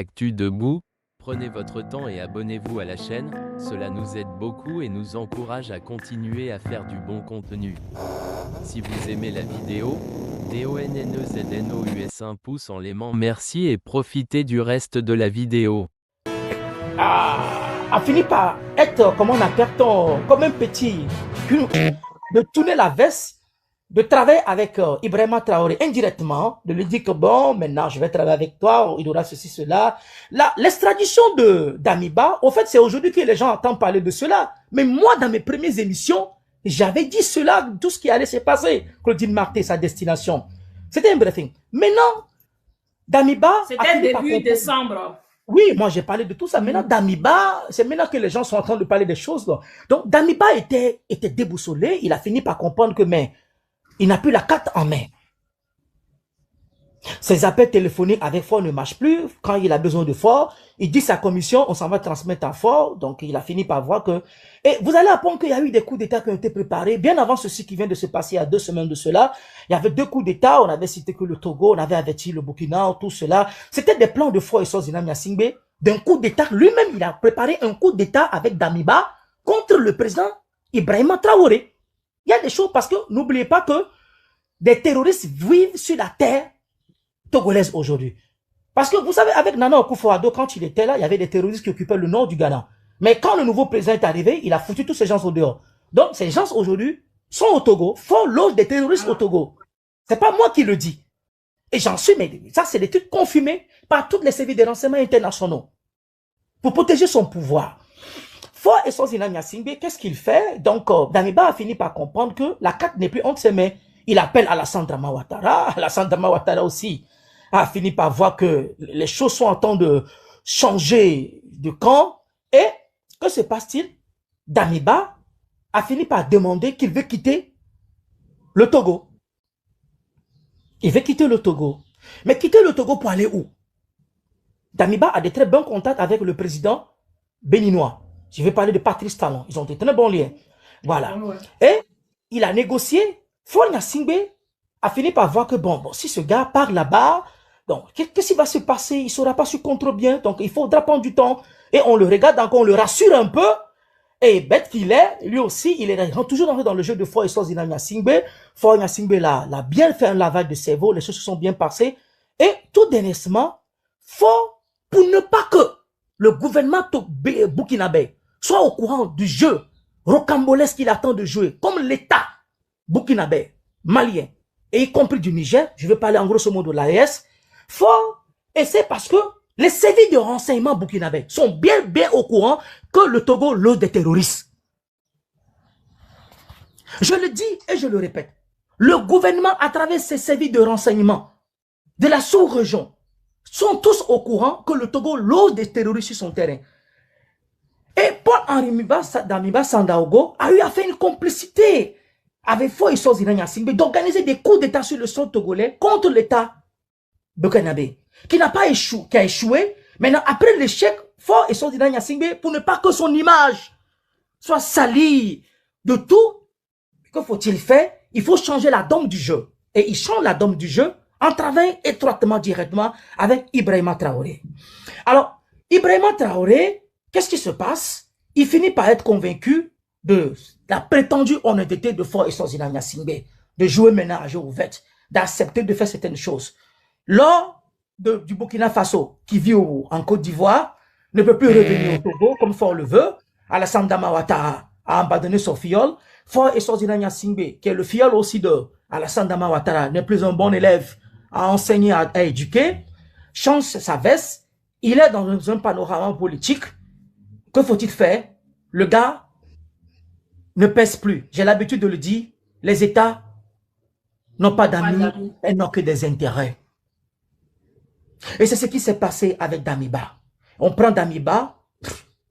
Actu Debout, prenez votre temps et abonnez-vous à la chaîne, cela nous aide beaucoup et nous encourage à continuer à faire du bon contenu. Si vous aimez la vidéo, DONNEZNOUS un pouce en l'aimant, merci et profitez du reste de la vidéo. A fini par être, comment on appelle, comme un petit, de tourner la veste, de travailler avec Ibrahima Traoré indirectement, de lui dire que bon, maintenant je vais travailler avec toi, il aura ceci, cela. L'extradition d'Amiba, au fait, c'est aujourd'hui que les gens entendent parler de cela. Mais moi, dans mes premières émissions, j'avais dit cela, tout ce qui allait se passer. Claudine Marté, sa destination. C'était un briefing. Maintenant, Damiba... C'était début décembre. Oui, moi j'ai parlé de tout ça. Maintenant, Damiba, c'est maintenant que les gens sont en train de parler des choses. Là. Donc, Damiba était déboussolé. Il a fini par comprendre que, mais, il n'a plus la carte en main. Ses appels téléphoniques avec Fort ne marchent plus. Quand il a besoin de Fort, il dit sa commission, on s'en va transmettre à Fort. Donc, il a fini par voir que... Et vous allez apprendre qu'il y a eu des coups d'État qui ont été préparés. Bien avant ceci qui vient de se passer il y a 2 semaines de cela, il y avait 2 coups d'État. On avait cité que le Togo, on avait averti le Burkina, tout cela. C'était des plans de Fort et Sozina Nyasingbe. D'un coup d'État, lui-même, il a préparé un coup d'État avec Damiba contre le président Ibrahima Traoré. Il y a des choses parce que n'oubliez pas que des terroristes vivent sur la terre togolaise aujourd'hui. Parce que vous savez, avec Nana Akufo-Addo, quand il était là, il y avait des terroristes qui occupaient le nord du Ghana. Mais quand le nouveau président est arrivé, il a foutu tous ces gens au dehors. Donc, ces gens aujourd'hui sont au Togo, font l'ordre des terroristes au Togo. C'est pas moi qui le dis. Et j'en suis, mais ça, c'est des trucs confirmés par toutes les services de renseignement internationaux. Pour protéger son pouvoir. Fort et Sozina Nyasingbe, qu'est-ce qu'il fait? Donc, Damiba a fini par comprendre que la carte n'est plus entre ses mains. Il appelle Alassane Dramane Ouattara. Alassane Dramane Ouattara aussi a fini par voir que les choses sont en train de changer de camp. Et que se passe-t-il? Damiba a fini par demander qu'il veut quitter le Togo. Il veut quitter le Togo. Mais quitter le Togo pour aller où? Damiba a de très bons contacts avec le président béninois. Je vais parler de Patrice Talon. Ils ont de très bons liens. Voilà. Et il a négocié. Fort Nyasingbe a fini par voir que bon, si ce gars part là-bas, donc qu'est-ce qui va se passer? Il ne saura pas se contrôler bien. Donc il faudra prendre du temps. Et on le regarde encore, on le rassure un peu. Et bête qu'il est, lui aussi, il est toujours entré dans le jeu de Fort et Sozina Nyasingbe. Fort Nyasingbe l'a bien fait un lavage de cerveau. Les choses se sont bien passées. Et tout dernièrement, Fort, pour ne pas que le gouvernement burkinabé soit au courant du jeu rocambolesque qu'il attend de jouer, comme l'État burkinabé, malien, et y compris du Niger, je vais parler en grosso modo de l'AES, fort, et c'est parce que les services de renseignement burkinabé sont bien au courant que le Togo loge des terroristes. Je le dis et je le répète, le gouvernement, à travers ses services de renseignement de la sous-région, sont tous au courant que le Togo loge des terroristes sur son terrain. Et Paul-Henri Damiba Sandaogo a eu à faire une complicité avec Fort et Sozina Nyasingbe d'organiser des coups d'État sur le sol togolais contre l'État burkinabé, qui n'a pas échoué, qui a échoué. Maintenant, après l'échec, Fort et Sozina Nyasingbe, pour ne pas que son image soit salie de tout, que faut-il faire? Il faut changer la donne du jeu. Et il change la donne du jeu en travaillant étroitement, directement avec Ibrahima Traoré. Alors, Ibrahima Traoré, qu'est-ce qui se passe? Il finit par être convaincu de la prétendue honnêteté de Fort et Sozina Nyasingbe, de jouer maintenant à jeu ouvert, d'accepter de faire certaines choses. Lors du Burkina Faso, qui vit en Côte d'Ivoire, ne peut plus revenir au Togo comme Fort le veut, Alassane Dramane Ouattara a abandonné son fiole, Fort et Sozina Nyasingbe, qui est le fiole aussi de Alassane Dramane Ouattara, n'est plus un bon élève à enseigner, à éduquer, change sa veste, il est dans un panorama politique. Que faut-il faire? Le gars ne pèse plus. J'ai l'habitude de le dire, les États n'ont pas d'amis, elles n'ont que des intérêts. Et c'est ce qui s'est passé avec Damiba. On prend Damiba,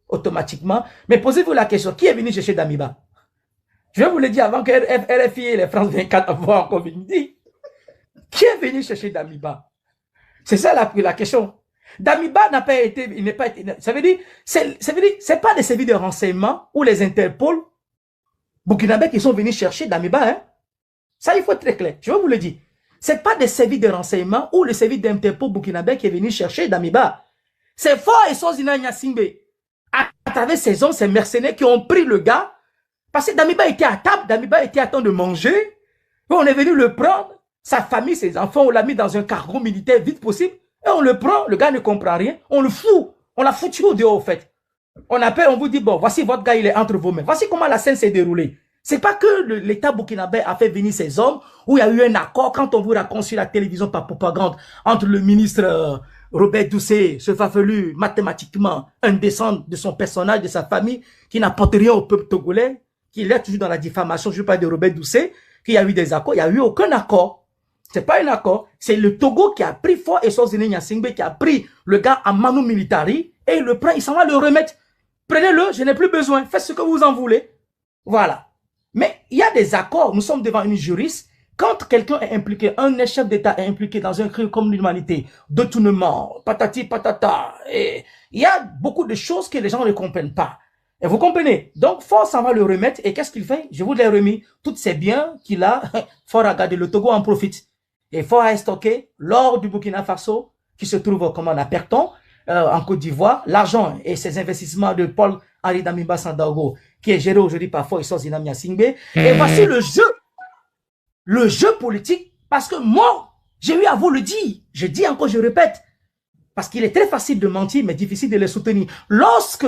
automatiquement. Mais posez-vous la question, qui est venu chercher Damiba? Je vais vous le dire avant que RFI et les France 24 avoir encore dit. Qui est venu chercher Damiba? C'est ça la question. Damiba n'a pas été, il n'est pas été, ça veut dire, c'est pas des services de renseignement ou les Interpol burkinabés qui sont venus chercher Damiba, hein. Ça, il faut être très clair. Je vais vous le dire. C'est pas des services de renseignement ou le service d'Interpol burkinabé qui est venu chercher Damiba. C'est Fort et Sozina Nyasingbe, à travers ces hommes, ces mercenaires qui ont pris le gars, parce que Damiba était à table, Damiba était à temps de manger, on est venu le prendre, sa famille, ses enfants, on l'a mis dans un cargo militaire vite possible, et on le prend, le gars ne comprend rien, on le fout, on l'a foutu au dehors, au fait. On appelle, on vous dit, bon, voici votre gars, il est entre vos mains. Voici comment la scène s'est déroulée. C'est pas que l'État burkinabé a fait venir ces hommes, où il y a eu un accord, quand on vous raconte sur la télévision par propagande, entre le ministre Robert Doucet, ce farfelu, mathématiquement, un descendant de son personnage, de sa famille, qui n'apporte rien au peuple togolais, qui est toujours dans la diffamation, je parle de Robert Doucet, qu'il y a eu des accords. Il n'y a eu aucun accord. C'est pas un accord. C'est le Togo qui a pris Fort et Sozina Nyasingbe, qui a pris le gars à Manu Militari, et il le prend, il s'en va le remettre. Prenez-le, je n'ai plus besoin. Faites ce que vous en voulez. Voilà. Mais il y a des accords. Nous sommes devant une juriste. Quand quelqu'un est impliqué, un chef d'État est impliqué dans un crime comme l'humanité, détournement, patati patata, et il y a beaucoup de choses que les gens ne comprennent pas. Et vous comprenez? Donc, Fort s'en va le remettre. Et qu'est-ce qu'il fait? Je vous l'ai remis. Tous ces biens qu'il a, Fort a gardé. Le Togo en profite. Et Fort a stocké l'or du Burkina Faso, qui se trouve comme à Perton, en Côte d'Ivoire. L'argent et ses investissements de Paul-Henri Damiba Sandaogo, qui est géré aujourd'hui par Fort et Sozina Nyasingbe. Et voici le jeu politique, parce que moi, j'ai eu à vous le dire. Je dis encore, je répète, parce qu'il est très facile de mentir, mais difficile de les soutenir. Lorsque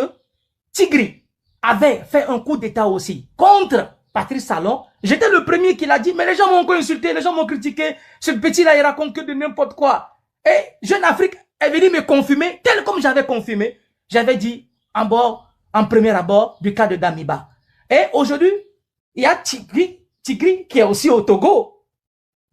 Tigri avait fait un coup d'État aussi contre Patrice Talon, j'étais le premier qui l'a dit, mais les gens m'ont encore insulté, les gens m'ont critiqué, ce petit-là, il raconte que de n'importe quoi. Et Jeune Afrique est venu me confirmer, tel comme j'avais confirmé, j'avais dit en premier abord du cas de Damiba. Et aujourd'hui, il y a Tigri qui est aussi au Togo.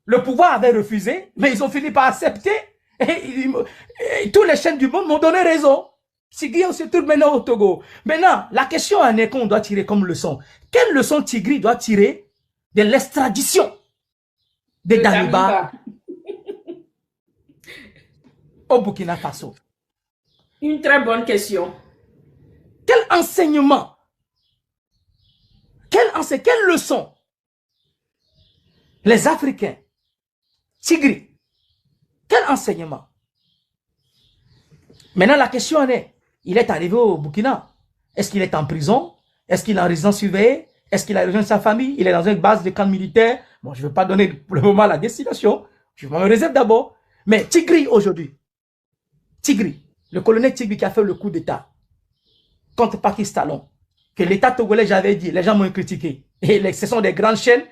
Le pouvoir avait refusé, mais ils ont fini par accepter. Et tous les chaînes du monde m'ont donné raison. Tigri se trouve maintenant au Togo. Maintenant, la question en est qu'on doit tirer comme leçon. Quelle leçon Tigri doit tirer de l'extradition de Damiba au Burkina Faso? Une très bonne question. Quel enseignement? Quelle leçon? Les Africains, Tigri, quel enseignement? Maintenant, la question est, il est arrivé au Burkina. Est-ce qu'il est en prison? Est-ce qu'il est en résidence surveillée? Est-ce qu'il a rejoint sa famille? Il est dans une base de camp militaire? Bon, je ne veux pas donner pour le moment la destination. Je me réserve d'abord. Mais Tigri, aujourd'hui, Tigri, le colonel Tigri qui a fait le coup d'État contre Patrice Talon, que l'État togolais, j'avais dit, les gens m'ont critiqué. Et ce sont des grandes chaînes.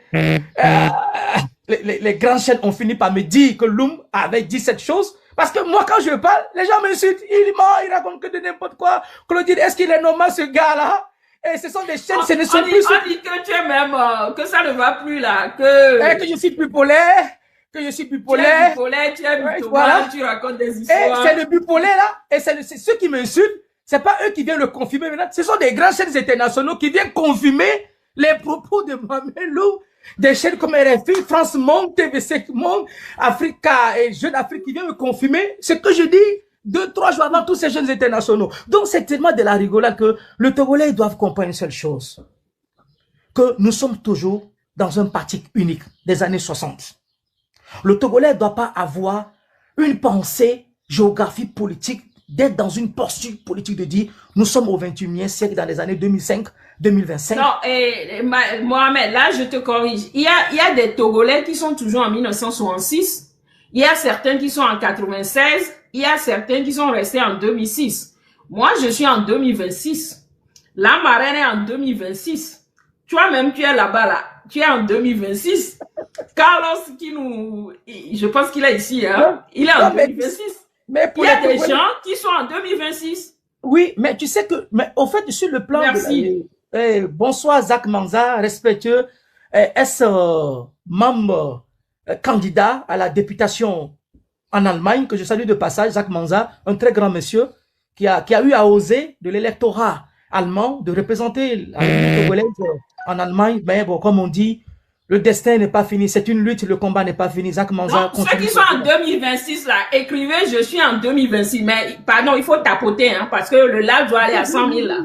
Les grandes chaînes ont fini par me dire que Loum avait dit cette chose. Parce que moi, quand je parle, les gens m'insultent. Il ment, il raconte que de n'importe quoi. Claudine, est-ce qu'il est normal, ce gars-là? Et ce sont des chaînes, ce ne sont plus... On dit que tu es même, que ça ne va plus là, que... que je suis bipolaire, que je suis bipolaire. Tu es bipolaire, voilà. Tu racontes des histoires. Et c'est le bipolaire là, et c'est ceux qui m'insultent, c'est pas eux qui viennent le confirmer maintenant. Ce sont des grandes chaînes internationaux qui viennent confirmer les propos de Mohamed Lou. Des chaînes comme RFI, France Monde, TVC Monde, Africa et Jeune Afrique qui viennent me confirmer ce que je dis 2-3 jours avant tous ces jeunes internationaux. Donc c'est tellement de la rigolade que les Togolais doivent comprendre une seule chose. Que nous sommes toujours dans un parti unique des années 60. Le Togolais ne doit pas avoir une pensée géographique politique, d'être dans une posture politique de dire nous sommes au 21e siècle dans les années 2005-2025. Non, Mohamed, là je te corrige. Il y a des Togolais qui sont toujours en 1966. Il y a certains qui sont en 96. Il y a certains qui sont restés en 2006. Moi, je suis en 2026. La marraine est en 2026. Toi-même, tu es là-bas, là. Tu es en 2026. Carlos, je pense qu'il est ici, hein. Il est en 2026. Mais il y a des gens qui sont en 2026. Oui, mais tu sais que, mais au fait, sur le plan Merci. Bonsoir, Zach Manza, respectueux, membre, candidat à la députation en Allemagne, que je salue de passage, Zach Manza, un très grand monsieur, qui a eu à oser de l'électorat allemand de représenter la République togolaise en Allemagne. Mais bon, comme on dit, le destin n'est pas fini, c'est une lutte, le combat n'est pas fini. Zach Manza. Donc, ceux qui sont en 2026 là, écrivez, je suis en 2026. Mais pardon, il faut tapoter, hein, parce que le live doit aller à 100 000 là.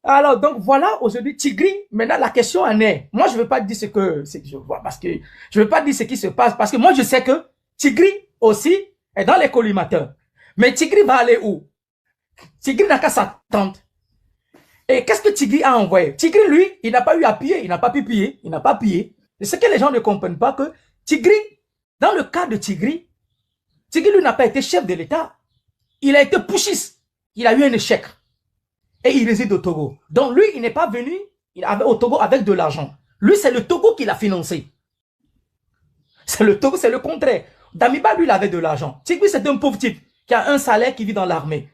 Alors, donc voilà, aujourd'hui, Tigri, maintenant la question en est, moi je veux pas dire ce que je vois, parce que je veux pas dire ce qui se passe, parce que moi je sais que Tigri aussi est dans les collimateurs. Mais Tigri va aller où? Tigri n'a qu'à s'attendre. Et qu'est-ce que Tigri a envoyé? Tigri, lui, il n'a pas eu à piller, il n'a pas pu piller, il n'a pas pillé. Et ce que les gens ne comprennent pas, que Tigri, dans le cas de Tigri, Tigri, lui, n'a pas été chef de l'État. Il a été putschiste. Il a eu un échec. Et il réside au Togo. Donc lui, il n'est pas venu au Togo avec de l'argent. Lui, c'est le Togo qui l'a financé. C'est le Togo, c'est le contraire. Damiba, lui, il avait de l'argent. Tigri, c'est un pauvre type qui a un salaire, qui vit dans l'armée.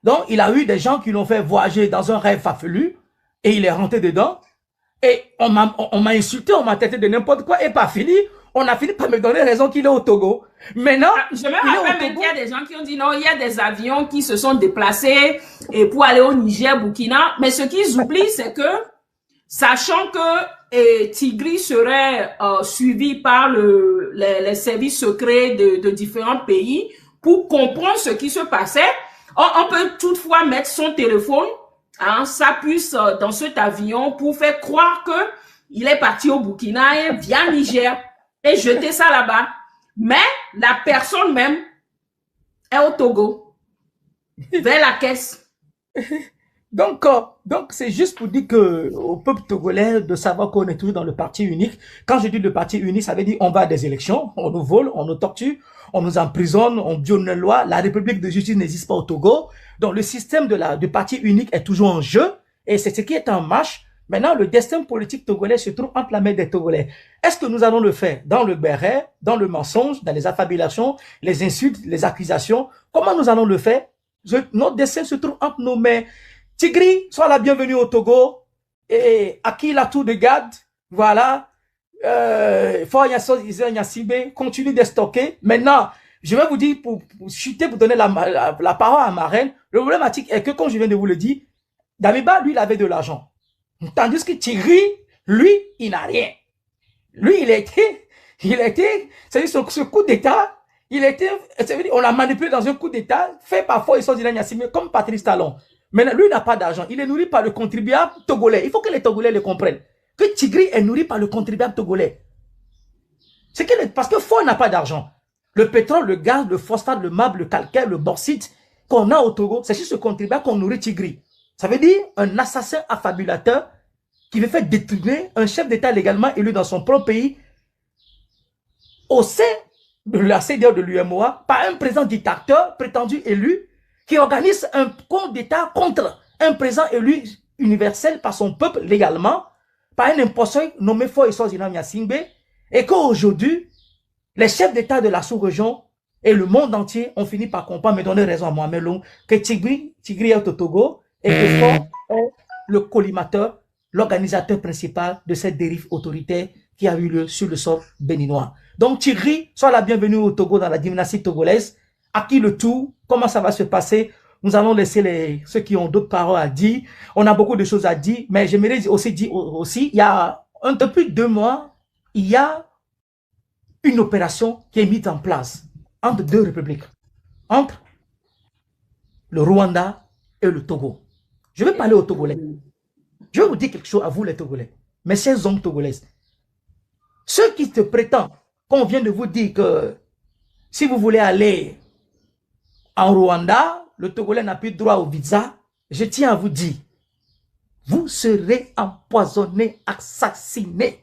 Donc, il a eu des gens qui l'ont fait voyager dans un rêve farfelu et il est rentré dedans. Et on m'a insulté, on m'a traité de n'importe quoi et pas fini. On a fini par me donner raison qu'il est au Togo. Maintenant, je me rappelle même qu'il y a des gens qui ont dit non, il y a des avions qui se sont déplacés et pour aller au Niger, Burkina. Mais ce qu'ils oublient, c'est que, sachant que Tigri serait suivi par les services secrets de différents pays pour comprendre ce qui se passait, on peut toutefois mettre son téléphone, sa puce dans cet avion pour faire croire que il est parti au Burkina et via Niger et jeter ça là-bas. Mais la personne même est au Togo, vers la caisse. Donc c'est juste pour dire que au peuple togolais de savoir qu'on est toujours dans le parti unique. Quand je dis le parti unique, ça veut dire on va à des élections, on nous vole, on nous torture, on nous emprisonne, on viole les lois. La République de justice n'existe pas au Togo. Donc le système du parti unique est toujours en jeu et c'est ce qui est en marche. Maintenant, le destin politique togolais se trouve entre la main des Togolais. Est-ce que nous allons le faire dans le béret, dans le mensonge, dans les affabulations, les insultes, les accusations? Comment nous allons le faire? Notre destin se trouve entre nos mains. Tigri, sois la bienvenue au Togo. Et à qui la tour de garde, voilà. Continue de stocker. Maintenant, je vais vous dire, pour chuter, pour donner la parole à ma reine, le problématique est que, comme je viens de vous le dire, Damiba, lui, il avait de l'argent. Tandis que Tigri, lui, il n'a rien. Lui, il a été, c'est-à-dire ce coup d'État, on l'a manipulé dans un coup d'État, fait parfois, ils sont comme Patrice Talon. Mais lui, il n'a pas d'argent. Il est nourri par le contribuable togolais. Il faut que les Togolais le comprennent. Que Tigri est nourri par le contribuable togolais. Parce que Fort n'a pas d'argent. Le pétrole, le gaz, le phosphate, le marbre, le calcaire, le bauxite qu'on a au Togo, c'est juste ce contribuable qu'on nourrit Tigri. Ça veut dire un assassin affabulateur qui veut faire détourner un chef d'État légalement élu dans son propre pays au sein de la CEDEAO de l'UMOA par un président dictateur prétendu élu qui organise un coup d'État contre un président élu universel par son peuple légalement, par un imposteur nommé Faure Eswazina Gnassingbé, et qu'aujourd'hui, les chefs d'État de la sous-région et le monde entier ont fini par comprendre, me donner raison à Mohamed Loum, que Tigri est au Togo et que Faure est le collimateur, l'organisateur principal de cette dérive autoritaire qui a eu lieu sur le sol béninois. Donc Tigri, sois la bienvenue au Togo dans la dynastie togolaise. À qui le tout? Comment ça va se passer? Nous allons laisser ceux qui ont d'autres paroles à dire. On a beaucoup de choses à dire, mais j'aimerais aussi dire il y a depuis 2 mois, il y a une opération qui est mise en place entre 2 républiques, entre le Rwanda et le Togo. Je vais parler aux Togolais. Je vais vous dire quelque chose à vous les Togolais, mes chers hommes togolaises. Ceux qui se prétendent qu'on vient de vous dire que si vous voulez aller en Rwanda, le Togolais n'a plus droit au visa, je tiens à vous dire, vous serez empoisonnés, assassinés.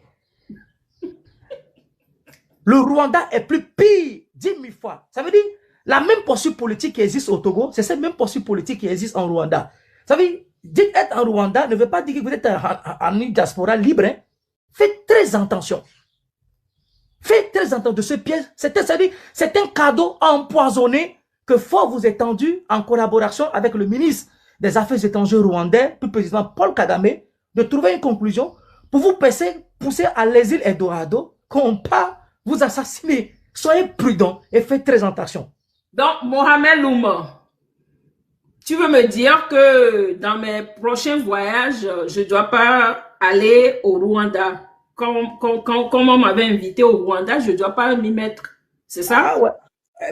Le Rwanda est plus pire, 10 000 fois. Ça veut dire, la même posture politique qui existe au Togo, c'est cette même posture politique qui existe en Rwanda. Ça veut dire, être en Rwanda ne veut pas dire que vous êtes en une diaspora libre. Hein. Faites très attention. Faites très attention de ce piège. C'est un cadeau empoisonné que Faure vous est tendu en collaboration avec le ministre des Affaires étrangères rwandais, plus précisément Paul Kagame, de trouver une conclusion pour vous pousser à l'exil Eldorado, qu'on pas vous assassiner. Soyez prudents et faites très attention. Donc, Mohamed Loum, tu veux me dire que dans mes prochains voyages, je ne dois pas aller au Rwanda. Quand on m'avait invité au Rwanda, je ne dois pas m'y mettre. C'est ça? Ah ouais.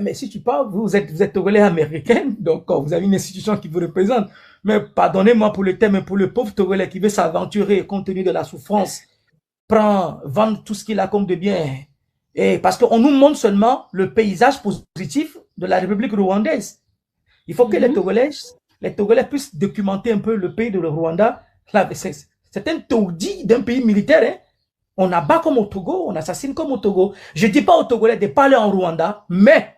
Mais si tu parles, vous êtes Togolais américain, donc vous avez une institution qui vous représente. Mais pardonnez-moi pour le thème, pour le pauvre Togolais qui veut s'aventurer compte tenu de la souffrance, vendre tout ce qu'il a comme de bien. Et parce qu'on nous montre seulement le paysage positif de la République rwandaise. Il faut que les les Togolais puissent documenter un peu le pays de le Rwanda. C'est un taudis d'un pays militaire. Hein. On abat comme au Togo, on assassine comme au Togo. Je ne dis pas aux Togolais de parler en Rwanda, mais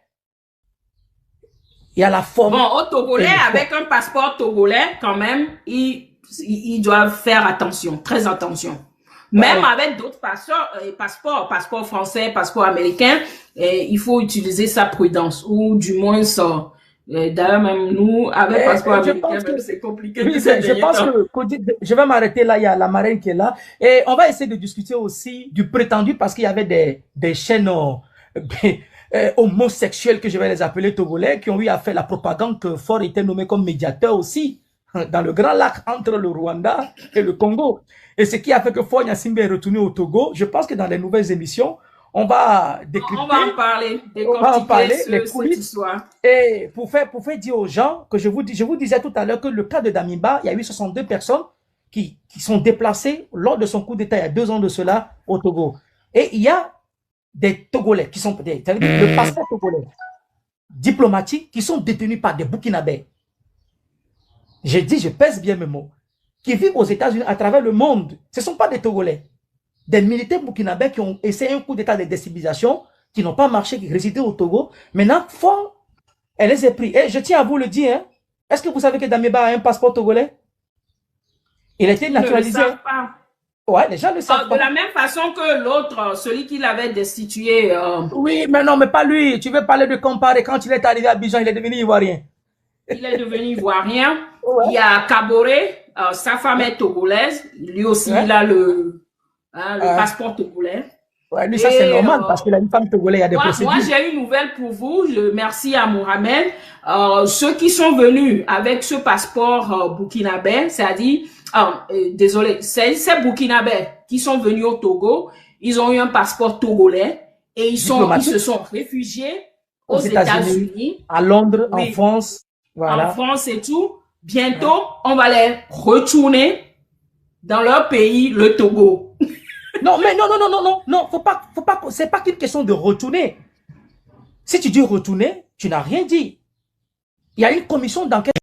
il y a la forme. Bon, aux Togolais, avec un passeport togolais, quand même, ils doivent faire attention, très attention. Même avec d'autres passeports français, passeports américains, il faut utiliser sa prudence, ou du moins ça. D'ailleurs, même nous, avec passeport américain, c'est compliqué. Oui, je pense que je vais m'arrêter là, il y a la marraine qui est là. Et on va essayer de discuter aussi du prétendu, parce qu'il y avait des chaînes homosexuelles, que je vais les appeler togolais, qui ont eu à faire la propagande que Faure était nommé comme médiateur aussi, dans le Grand Lac entre le Rwanda et le Congo. Et ce qui a fait que Faure Gnassingbé est retourné au Togo. Je pense que dans les nouvelles émissions, on va décrypter. On va en parler, les coulisses. Et pour faire dire aux gens que je vous disais tout à l'heure que le cas de Damiba, il y a eu 62 personnes qui sont déplacées lors de son coup d'État il y a 2 ans de cela au Togo. Et il y a des Togolais qui sont, le passeport togolais diplomatique, qui sont détenus par des Burkinabés. J'ai dit, je pèse bien mes mots, qui vivent aux États-Unis à travers le monde. Ce ne sont pas des Togolais. Des militaires burkinabés qui ont essayé un coup d'état de décivilisation, qui n'ont pas marché, qui résidaient au Togo. Maintenant, Faure, elle les a pris. Et je tiens à vous le dire, hein. Est-ce que vous savez que Damiba a un passeport togolais? Il a été naturalisé. Ils ne le savent pas. Ouais, les gens le savent. De la même façon que l'autre, celui qui l'avait destitué. Oui, mais non, mais pas lui. Tu veux parler de comparer. Quand il est arrivé à Abidjan, il est devenu ivoirien. Il est devenu ivoirien. Ouais. Il y a Kaboré, sa femme est togolaise. Lui aussi, il a le passeport togolais. Ouais, lui, ça c'est normal parce qu'il a une femme togolaise, il y a des procédures. Moi, j'ai une nouvelle pour vous. Merci à Mohamed. Ceux qui sont venus avec ce passeport burkinabé, c'est-à-dire, désolé, ces burkinabés qui sont venus au Togo, ils ont eu un passeport togolais et ils se sont réfugiés aux États-Unis, à Londres, oui, en France, voilà. En France et tout. Bientôt, on va les retourner dans leur pays, le Togo. Non, mais non, faut pas, c'est pas qu'une question de retourner. Si tu dis retourner, tu n'as rien dit. Il y a une commission d'enquête